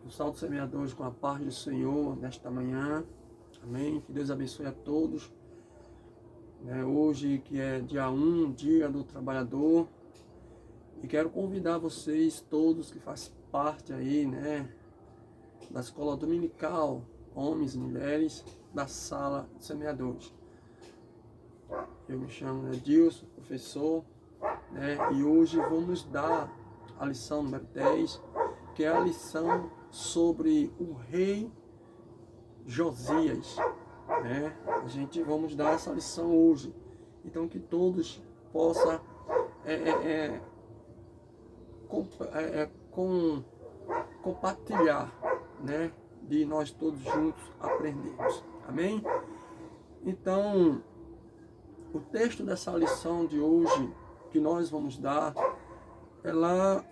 O Salmo Semeador hoje com a paz do Senhor nesta manhã. Amém. Que Deus abençoe a todos. Hoje que é dia 1, dia do trabalhador. E quero convidar vocês todos que fazem parte aí, da escola dominical, homens e mulheres, da sala de semeadores. Eu me chamo Edilson, professor, e hoje vamos dar a lição número 10, que é a lição sobre o rei Josias. A gente vamos dar essa lição hoje. Então que todos possam compartilhar, de nós todos juntos aprendermos. Amém? Então, o texto dessa lição de hoje que nós vamos dar é lá,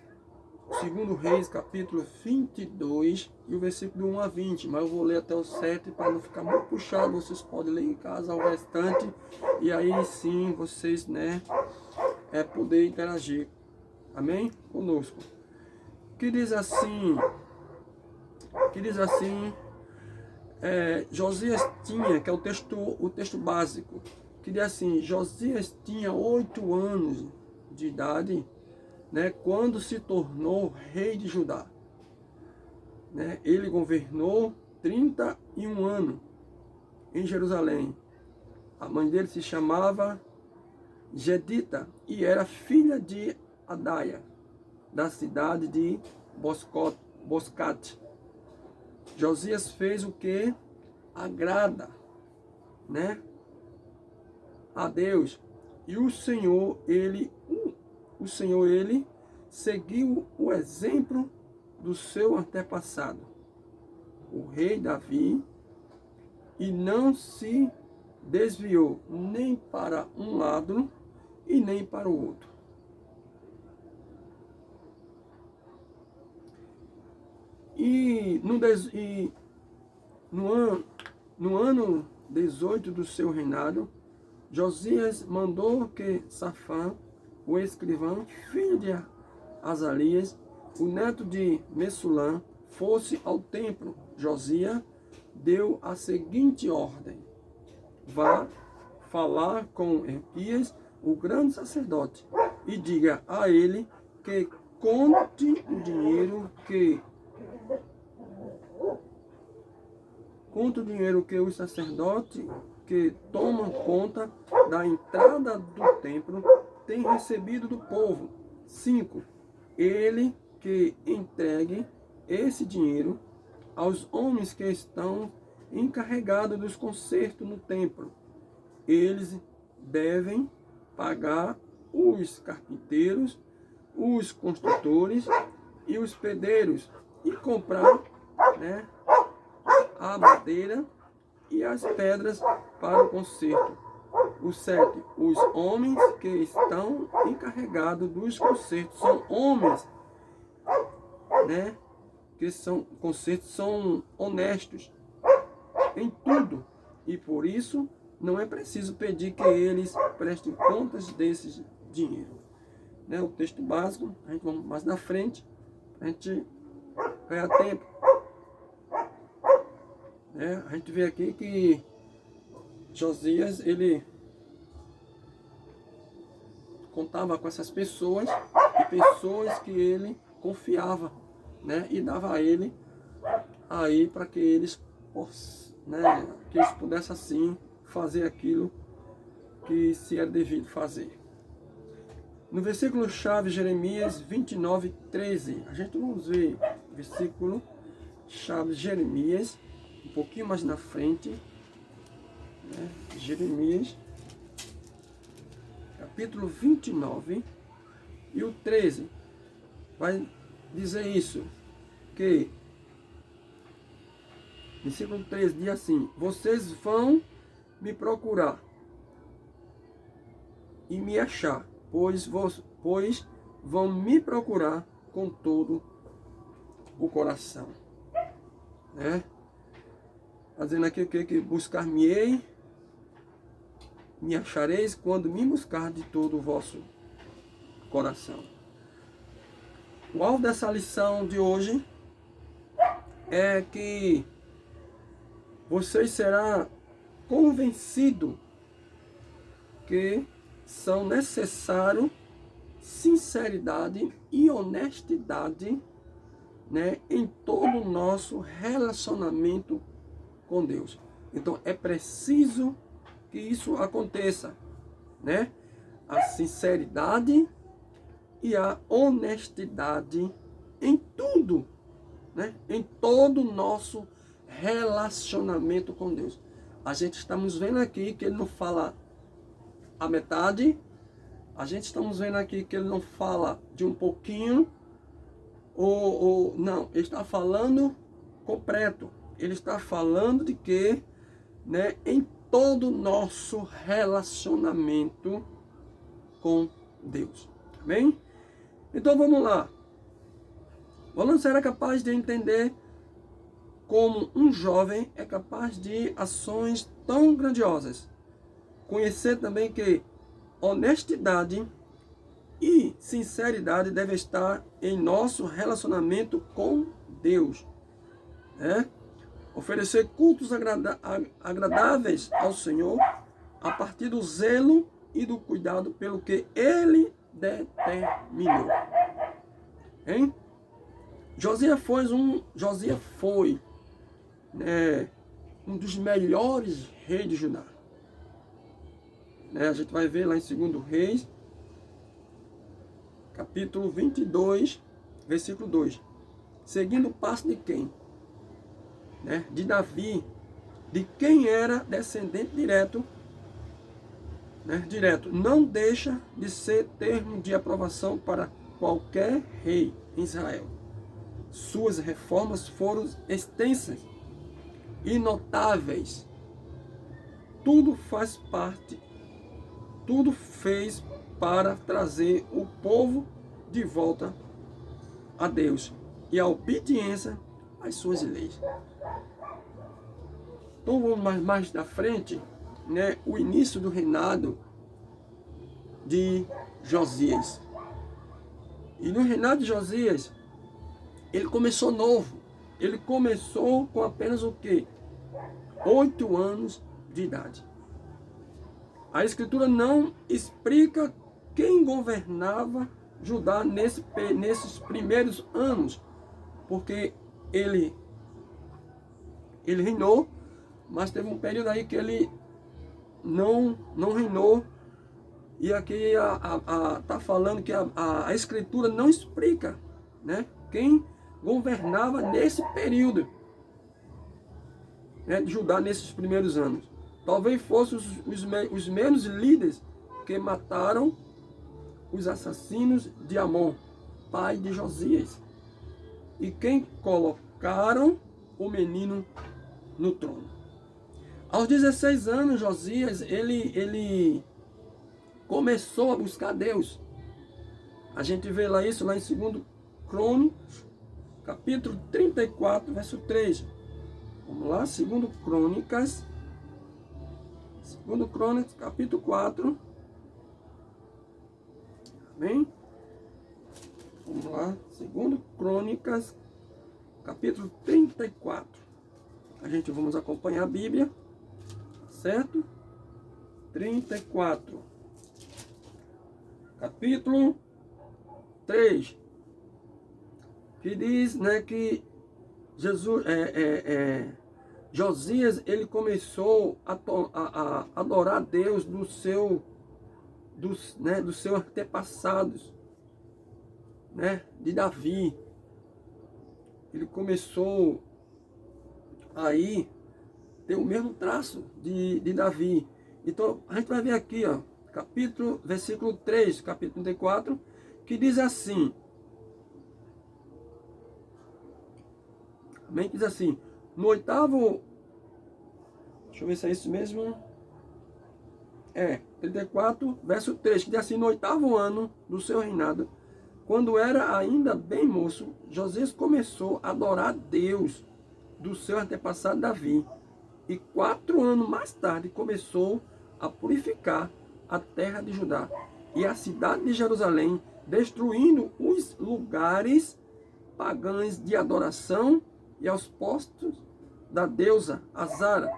2 Reis, capítulo 22, e o versículo 1 a 20, mas eu vou ler até o 7 para não ficar muito puxado. Vocês podem ler em casa o restante, e aí sim vocês, poder interagir, amém? Conosco. Que diz assim, Josias tinha, que é o texto básico, que diz assim: Josias tinha 8 anos de idade, quando se tornou rei de Judá. Ele governou 31 anos em Jerusalém. A mãe dele se chamava Jedita e era filha de Adaia, da cidade de Boscate. Josias fez o que agrada, a Deus. E o Senhor, ele seguiu o exemplo do seu antepassado, o rei Davi, e não se desviou nem para um lado e nem para o outro. E no ano 18 do seu reinado, Josias mandou que Safã, o escrivão, filho de Azarias, o neto de Messulã, fosse ao templo. Josias deu a seguinte ordem: vá falar com Hilquias, o grande sacerdote, e diga a ele que conte o dinheiro que os sacerdotes que tomam conta da entrada do templo tem recebido do povo. 5. Ele que entregue esse dinheiro aos homens que estão encarregados dos consertos no templo. Eles devem pagar os carpinteiros, os construtores e os pedreiros e comprar, a madeira e as pedras para o conserto. O 7. Os homens que estão encarregados dos consertos são homens, que são consertos, são honestos em tudo, e por isso não é preciso pedir que eles prestem contas desse dinheiro. O texto básico, a gente vamos mais na frente, a gente ganhar tempo. A gente vê aqui que Josias, ele contava com essas pessoas, e pessoas que ele confiava, e dava a ele aí para que eles pudessem assim fazer aquilo que se é devido fazer. No versículo chave, Jeremias 29, 13, a gente vamos ver o versículo chave, Jeremias, um pouquinho mais na frente, Jeremias, capítulo 29, e o 13, vai dizer isso, que, versículo 13 diz assim: vocês vão me procurar e me achar, pois vão me procurar com todo o coração. Fazendo aqui o que buscar-me-ei, me achareis quando me buscar de todo o vosso coração. O alvo dessa lição de hoje é que vocês serão convencidos que são necessários sinceridade e honestidade, né, em todo o nosso relacionamento com Deus. Então é preciso que isso aconteça, né? A sinceridade e a honestidade em tudo, né? Em todo o nosso relacionamento com Deus. A gente estamos vendo aqui que ele não fala a metade, a gente estamos vendo aqui que ele não fala de um pouquinho, ou não, ele está falando completo. Ele está falando de que, né, em todo o nosso relacionamento com Deus. Amém? Então vamos lá. Você será capaz de entender como um jovem é capaz de ações tão grandiosas. Conhecer também que honestidade e sinceridade devem estar em nosso relacionamento com Deus, né? Oferecer cultos agradáveis ao Senhor a partir do zelo e do cuidado pelo que Ele determinou. Hein? Josias foi né, um dos melhores reis de Judá. Né, a gente vai ver lá em 2 Reis, capítulo 22, versículo 2. Seguindo o passo de quem? Né, de Davi, de quem era descendente direto, né, não deixa de ser termo de aprovação para qualquer rei em Israel. Suas reformas foram extensas e notáveis. Tudo faz parte, tudo fez para trazer o povo de volta a Deus e a obediência às suas leis. Então vamos mais da frente, né, o início do reinado de Josias. E no reinado de Josias, ele começou novo. Ele começou com apenas o quê? 8 anos de idade. A Escritura não explica quem governava Judá nesses primeiros anos, porque ele reinou, mas teve um período aí que ele não reinou, e aqui está falando que a Escritura não explica, né, quem governava nesse período, né, de Judá nesses primeiros anos. Talvez fossem os mesmos líderes que mataram os assassinos de Amon, pai de Josias, e quem colocaram o menino no trono. Aos 16 anos, Josias, ele começou a buscar Deus. A gente vê lá isso lá em 2 Crônicas, capítulo 34, verso 3. Vamos lá, 2 Crônicas, capítulo 4. Amém? Vamos lá, 2 Crônicas, capítulo 34. Vamos acompanhar a Bíblia, certo? 34, capítulo 3, que diz, né, que Josias, ele começou a adorar a Deus dos seus antepassados, né, de Davi. Ele começou aí ter o mesmo traço de Davi. Então a gente vai ver aqui, ó, versículo 3, capítulo 34, que diz assim, amém? Diz assim, no 8º, deixa eu ver se é isso mesmo, 34, verso 3, que diz assim, no 8º ano do seu reinado, quando era ainda bem moço, Josias começou a adorar a Deus do seu antepassado Davi, e 4 anos mais tarde começou a purificar a terra de Judá e a cidade de Jerusalém, destruindo os lugares pagãos de adoração e aos postos da deusa Azara,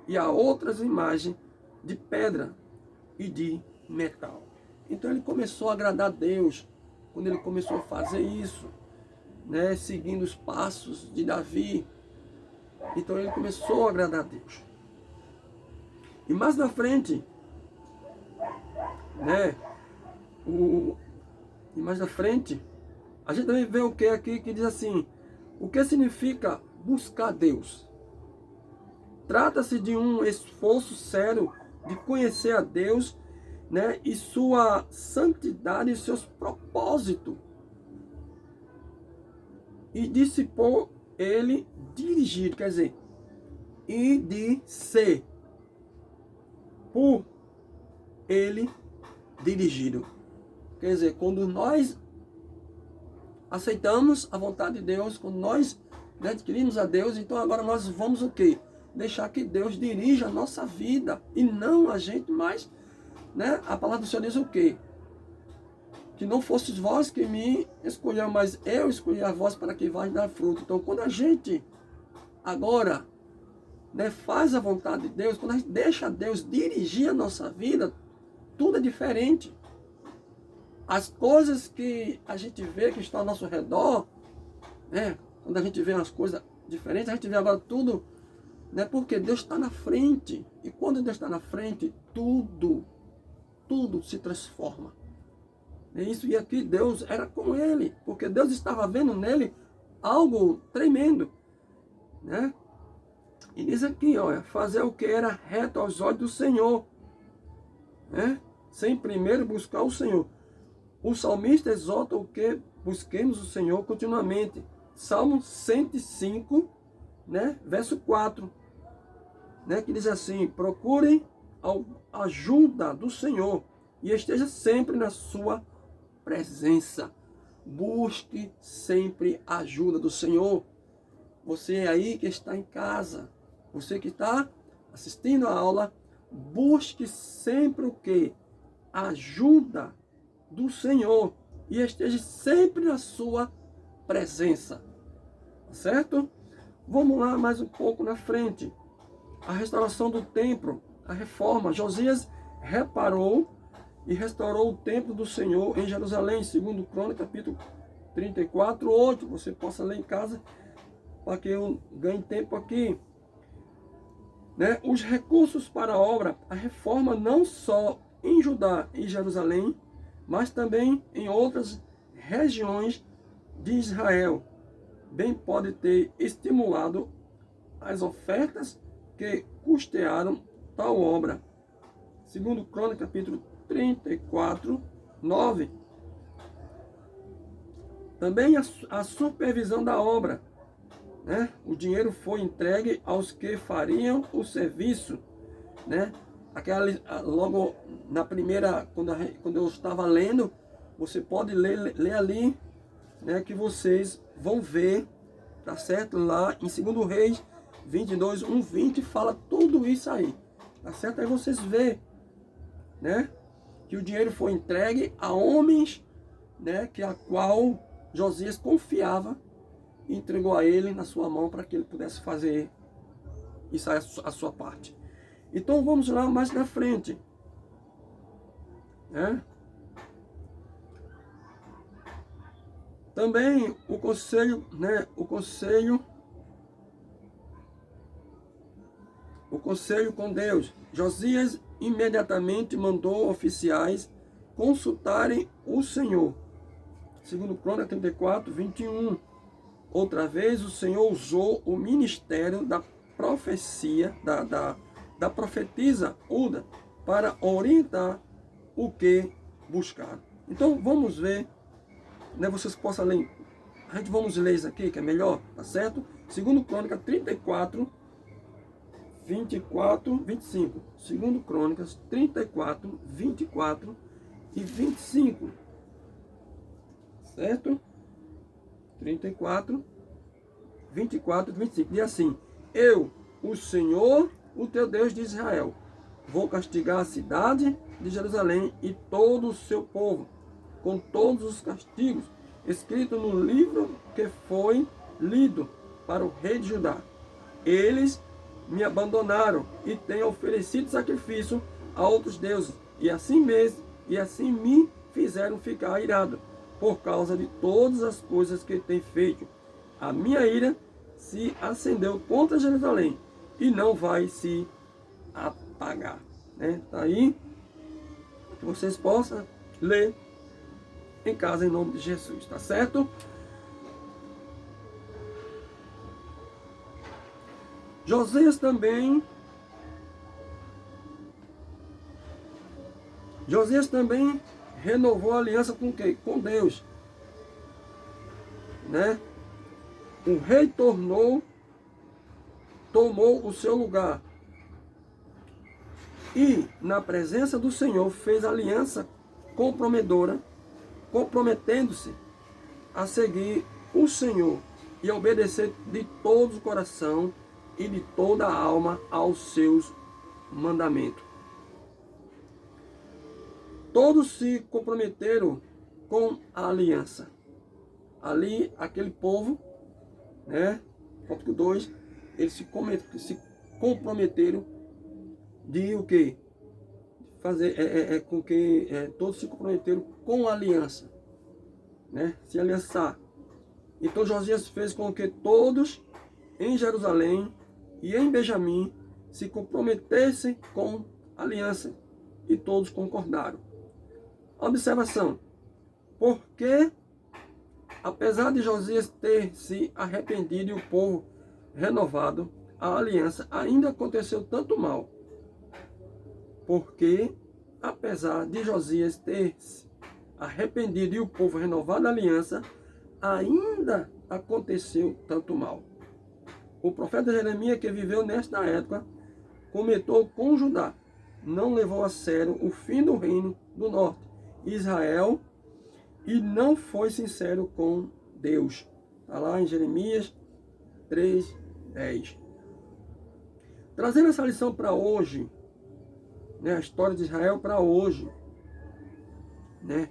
e a outras imagens de pedra e de metal. Então ele começou a agradar a Deus, quando ele começou a fazer isso, né, seguindo os passos de Davi. Então ele começou a agradar a Deus. E mais na frente, né, e mais na frente, a gente também vê o que aqui que diz assim: o que significa buscar Deus? Trata-se de um esforço sério de conhecer a Deus, né, e sua santidade e seus propósitos, e de se por ele dirigido, quer dizer, e de ser por ele dirigido. Quer dizer, quando nós aceitamos a vontade de Deus, quando nós, né, adquirimos a Deus, então agora nós vamos o quê? Deixar que Deus dirija a nossa vida e não a gente mais, né? A palavra do Senhor diz o quê? Que não fostes vós que me escolheu, mas eu escolhi a vós para que vais dar fruto. Então, quando a gente agora, né, faz a vontade de Deus, quando a gente deixa Deus dirigir a nossa vida, tudo é diferente. As coisas que a gente vê que estão ao nosso redor, né, quando a gente vê as coisas diferentes, a gente vê agora tudo, né, porque Deus está na frente. E quando Deus está na frente, tudo se transforma. É isso, e aqui Deus era com ele, porque Deus estava vendo nele algo tremendo, né? E diz aqui, olha, fazer o que era reto aos olhos do Senhor, né? Sem primeiro buscar o Senhor. O salmista exorta o que busquemos o Senhor continuamente. Salmo 105, né? Verso 4, né? Que diz assim: procurem a ajuda do Senhor e esteja sempre na sua presença. Busque sempre a ajuda do Senhor. Você aí que está em casa, você que está assistindo a aula, busque sempre o quê? A ajuda do Senhor e esteja sempre na sua presença. Certo? Vamos lá mais um pouco na frente. A restauração do templo, a reforma. Josias reparou e restaurou o templo do Senhor em Jerusalém, segundo Crônicas, capítulo 34, 8. Você possa ler em casa, para que eu ganhe tempo aqui. Né? Os recursos para a obra, a reforma não só em Judá e Jerusalém, mas também em outras regiões de Israel, bem pode ter estimulado as ofertas que custearam tal obra. Segundo Crônicas, capítulo 34, 9. Também a supervisão da obra, né? O dinheiro foi entregue aos que fariam o serviço, né? Logo na primeira, quando eu estava lendo, você pode ler ali, né, que vocês vão ver, tá certo? Lá em 2 Reis 22, 1:20 fala tudo isso aí, tá certo? Aí vocês vê, né, que o dinheiro foi entregue a homens, né, que a qual Josias confiava, e entregou a ele na sua mão para que ele pudesse fazer isso a sua parte. Então vamos lá mais na frente, né? Também o conselho, né, o conselho com Deus. Josias imediatamente mandou oficiais consultarem o Senhor. Segundo Crônicas 34, 21. Outra vez o Senhor usou o ministério da profecia, da profetisa Uda, para orientar o que buscar. Então vamos ver, né, vocês possam ler. A gente vamos ler isso aqui, que é melhor, tá certo? Segundo Crônicas 34, 24, 25. Segundo Crônicas 34, 24 e 25. Certo? 34, 24 e 25. Diz assim: eu, o Senhor, o teu Deus de Israel, vou castigar a cidade de Jerusalém e todo o seu povo, com todos os castigos escritos no livro que foi lido para o rei de Judá. Eles me abandonaram e têm oferecido sacrifício a outros deuses, e assim me fizeram ficar irado, por causa de todas as coisas que têm feito. A minha ira se acendeu contra Jerusalém, e não vai se apagar. Tá aí, que vocês possam ler em casa em nome de Jesus, tá certo? Josias também renovou a aliança com quem? Com Deus, né? O rei tomou o seu lugar e na presença do Senhor fez aliança comprometendo-se a seguir o Senhor e a obedecer de todo o coração e de toda a alma aos seus mandamentos. Todos se comprometeram com a aliança. Ali, aquele povo, né? Tópico 2, eles se comprometeram de o quê? Fazer, com que todos se comprometeram com a aliança, né? Se aliançar. Então Josias fez com que todos em Jerusalém e em Benjamim se comprometessem com a aliança, e todos concordaram. Observação: porque apesar de Josias ter se arrependido e o povo renovado a aliança, ainda aconteceu tanto mal. Porque apesar de Josias ter se arrependido e o povo renovado a aliança, ainda aconteceu tanto mal. O profeta Jeremias, que viveu nesta época, comentou com Judá, não levou a sério o fim do reino do norte, Israel, e não foi sincero com Deus. Está lá em Jeremias 3:10. Trazendo essa lição para hoje, né, a história de Israel para hoje, né?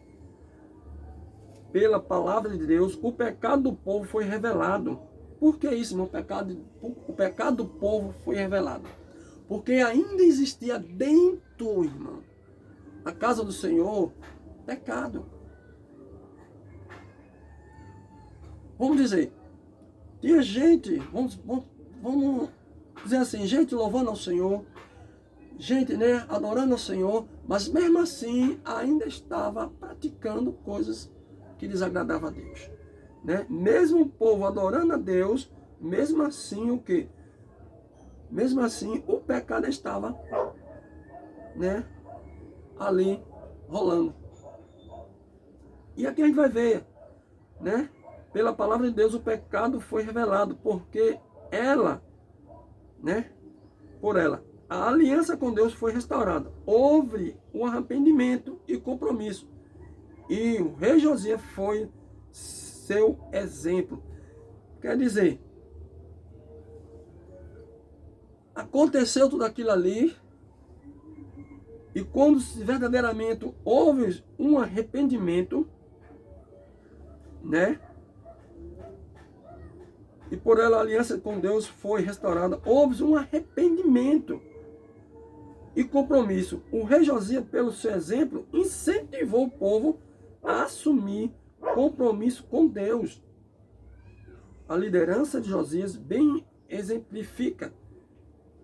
Pela palavra de Deus, o pecado do povo foi revelado. Por que isso, irmão? O pecado do povo foi revelado. Porque ainda existia dentro, irmão, a casa do Senhor, pecado. Vamos dizer, tinha gente, vamos dizer assim, gente louvando ao Senhor, gente, né, adorando ao Senhor, mas mesmo assim ainda estava praticando coisas que desagradavam a Deus, né? Mesmo o povo adorando a Deus, mesmo assim o quê? Mesmo assim o pecado estava, né, ali rolando. E aqui a gente vai ver, né? Pela palavra de Deus o pecado foi revelado, porque ela, né? Por ela, a aliança com Deus foi restaurada. Houve um arrependimento e compromisso. E o rei Josias foi seu exemplo. Quer dizer, aconteceu tudo aquilo ali, e quando verdadeiramente houve um arrependimento, né? E por ela a aliança com Deus foi restaurada, houve um arrependimento e compromisso. O rei Josias, pelo seu exemplo, incentivou o povo a assumir compromisso com Deus. A liderança de Josias bem exemplifica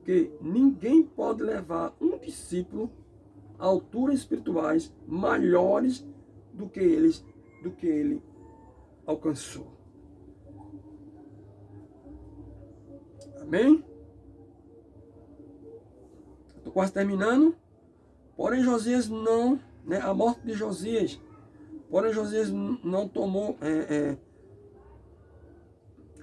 que ninguém pode levar um discípulo a alturas espirituais maiores do que ele alcançou. Amém? Estou quase terminando. Porém Josias não, né, a morte de Josias, porém Josias não tomou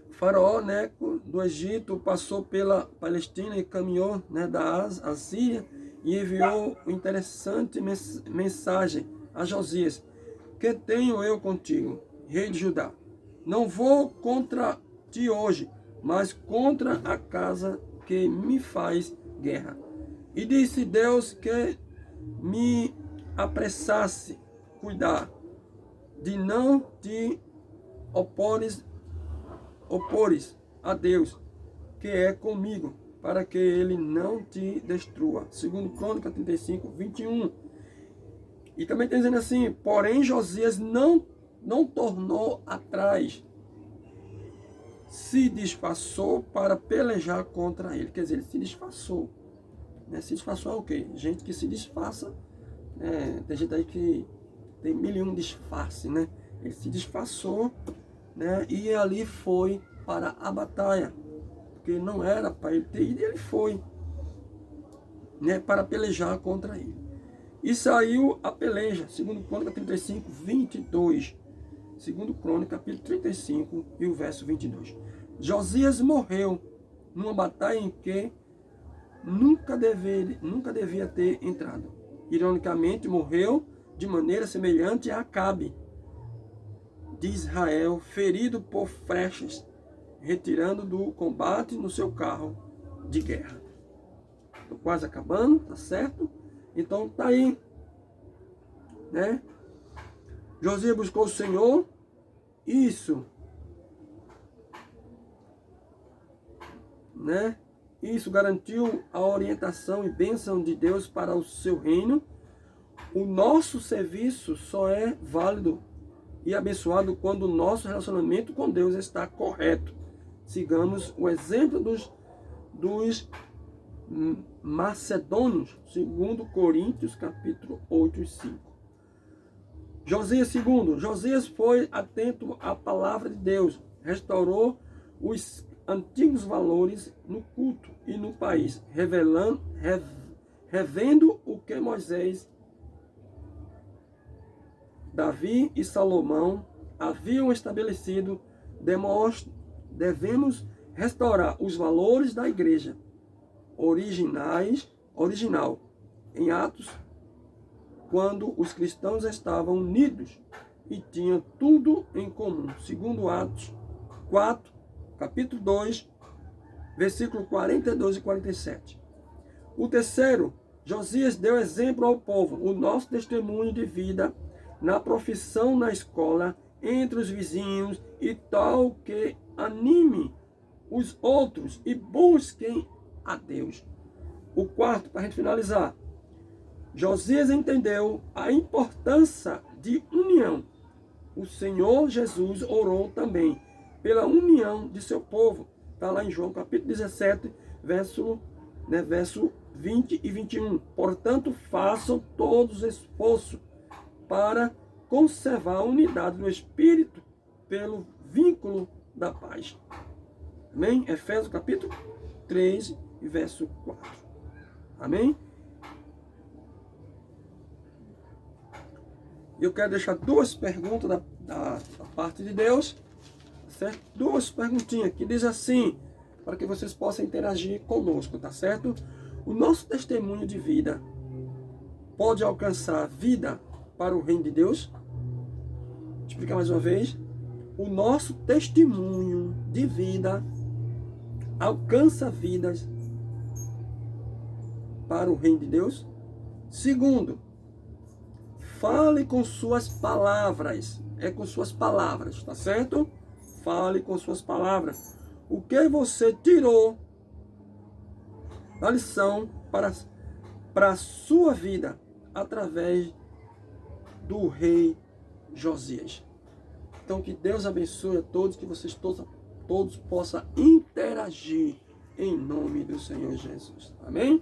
Faraó, né, do Egito, passou pela Palestina e caminhou, né, da Assíria, e enviou uma interessante mensagem a Josias: que tenho eu contigo, rei de Judá? Não vou contra ti hoje, mas contra a casa que me faz guerra. E disse Deus que me apressasse cuidar de não te opores a Deus, que é comigo, para que ele não te destrua. Segundo Crônica 35, 21. E também está dizendo assim, porém Josias não tornou atrás, se disfarçou para pelejar contra ele. Quer dizer, ele se disfarçou. Né? Se disfarçou é o quê? Gente que se disfarça. Né? Tem gente aí que tem 1001 disfarce, né? Ele se disfarçou, né? E ali foi para a batalha. Porque não era para ele ter ido, e ele foi, né? Para pelejar contra ele. E saiu a peleja, segundo Crônica 35, 22. Segundo Crônica, capítulo 35 e o verso 22. Josias morreu numa batalha em que nunca devia ter entrado. Ironicamente, morreu de maneira semelhante a Acabe de Israel, ferido por flechas, retirando do combate no seu carro de guerra. Estou quase acabando, tá certo? Então tá aí, né? Josias buscou o Senhor, isso, né? Isso garantiu a orientação e bênção de Deus para o seu reino. O nosso serviço só é válido e abençoado quando o nosso relacionamento com Deus está correto. Sigamos o exemplo dos macedônios, segundo Coríntios, capítulo 8 e 5. Josias II. Josias foi atento à palavra de Deus, restaurou os antigos valores no culto e no país, revendo o que Moisés, Davi e Salomão haviam estabelecido. Devemos restaurar os valores da igreja original em Atos, quando os cristãos estavam unidos e tinham tudo em comum. Segundo Atos 4, capítulo 2, versículo 42 e 47. O terceiro, Josias deu exemplo ao povo, o nosso testemunho de vida na profissão, na escola, entre os vizinhos e tal que anime os outros e busquem a Deus. O quarto, para a gente finalizar, Josias entendeu a importância de união. O Senhor Jesus orou também pela união de seu povo. Está lá em João capítulo 17, verso 20 e 21. Portanto, façam todos esforço para conservar a unidade do Espírito pelo vínculo da paz. Amém? Efésios capítulo 3 e verso 4. Amém? Eu quero deixar duas perguntas da parte de Deus, certo? Duas perguntinhas que diz assim, para que vocês possam interagir conosco, tá certo? O nosso testemunho de vida pode alcançar vida para o reino de Deus? Vou explicar mais uma vez. O nosso testemunho de vida alcança vidas para o reino de Deus? Segundo, fale com suas palavras. É com suas palavras, tá certo? Fale com suas palavras. O que você tirou da lição para a sua vida através do rei Josias. Então que Deus abençoe a todos, que vocês todos possam interagir em nome do Senhor Jesus. Amém?